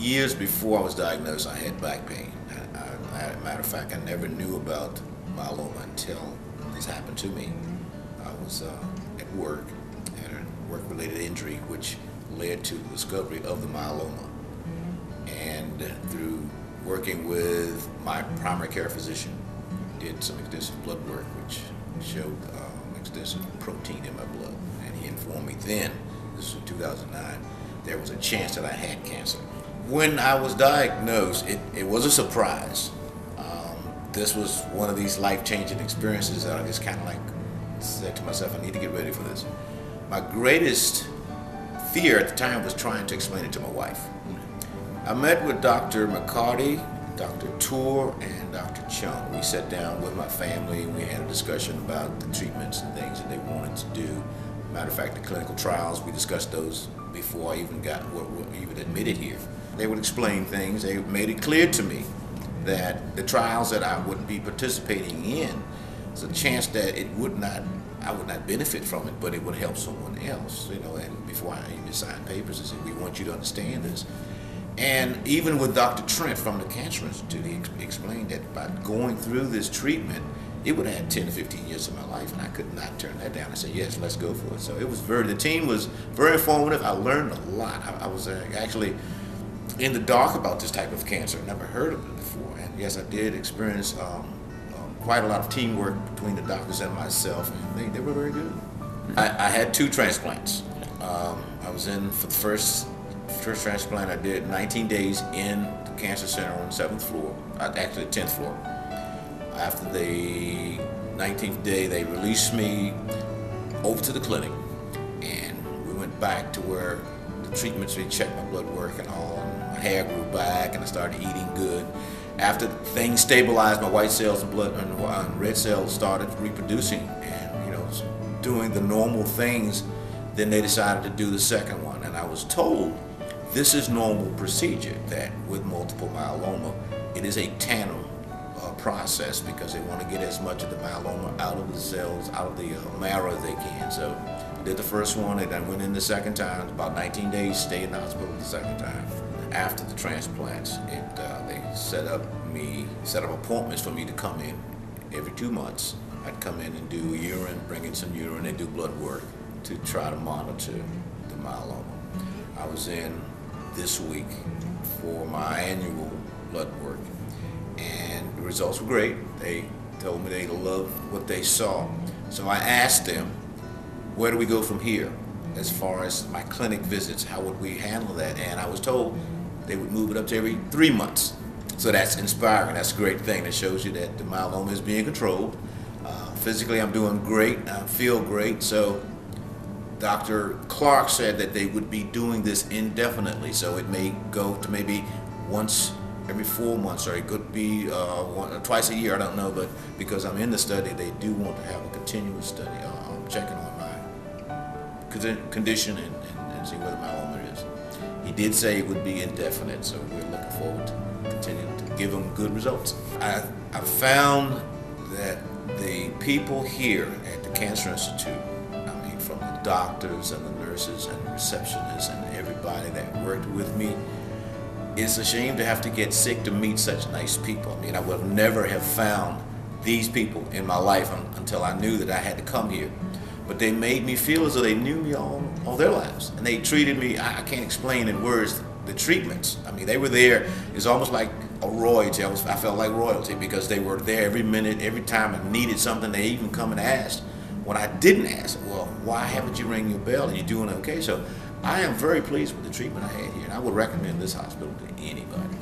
Years before I was diagnosed, I had back pain. Matter of fact, I never knew about myeloma until this happened to me. I was at work, had a work-related injury, which led to the discovery of the myeloma. And through working with my primary care physician, did some extensive blood work, which showed extensive protein in my blood. And he informed me then, this was in 2009, there was a chance that I had cancer. When I was diagnosed, it was a surprise. This was one of these life-changing experiences that I just kind of like said to myself, I need to get ready for this. My greatest fear at the time was trying to explain it to my wife. I met with Dr. McCarty, Dr. Tour, and Dr. Chung. We sat down with my family and we had a discussion about the treatments and things that they wanted to do. Matter of fact, the clinical trials, we discussed those before I even got even admitted here. They would explain things. They made it clear to me that the trials that I would be participating in, there's a chance that I would not benefit from it, but it would help someone else, you know. And before I even signed papers, I said, we want you to understand this. And even with Dr. Trent from the Cancer Institute, he explained that by going through this treatment, it would add 10 to 15 years of my life, and I could not turn that down. I said, yes, let's go for it. So it was the team was very informative. I learned a lot. I was actually in the dark about this type of cancer. Never heard of it before. And yes, I did experience quite a lot of teamwork between the doctors and myself, and they were very good. I had 2 transplants. I was in for the first transplant. I did 19 days in the cancer center on the 7th floor, actually the 10th floor. After the 19th day, they released me over to the clinic, and we went back to where the treatments, we checked my blood work and all, and my hair grew back, and I started eating good. After things stabilized, my white cells and blood and red cells started reproducing and, you know, doing the normal things. Then they decided to do the second one, and I was told this is normal procedure, that with multiple myeloma, it is a tandem process because they want to get as much of the myeloma out of the cells, out of the marrow as they can. So I did the first one, and I went in the second time, about 19 days, stayed in the hospital the second time. After the transplants, they set up appointments for me to come in every 2 months. I'd come in and do urine, bring in some urine, and do blood work to try to monitor the myeloma. I was in this week for my annual blood work, and the results were great. They told me they loved what they saw. So I asked them, where do we go from here? As far as my clinic visits, how would we handle that? And I was told they would move it up to every 3 months. So that's inspiring. That's a great thing. That shows you that the myeloma is being controlled. Physically, I'm doing great. I feel great. So Dr. Clark said that they would be doing this indefinitely. So it may go to maybe once every 4 months, or it could be twice a year. I don't know, but because I'm in the study, they do want to have a continuous study. I'm checking on my condition and see where the myeloma is. He did say it would be indefinite, so we're looking forward to continuing to give them good results. I found that the people here at the Cancer Institute, I mean, from the doctors and the nurses and the receptionists and everybody that worked with me, it's a shame to have to get sick to meet such nice people. I mean, I would never have found these people in my life until I knew that I had to come here. But they made me feel as though they knew me all their lives. And they treated me, I can't explain in words, the treatments. I mean, they were there. It's almost like a royalty. I felt like royalty because they were there every minute, every time I needed something. They even come and asked. When I didn't ask, well, why haven't you rang your bell? And you're doing okay. So I am very pleased with the treatment I had here. And I would recommend this hospital to anybody.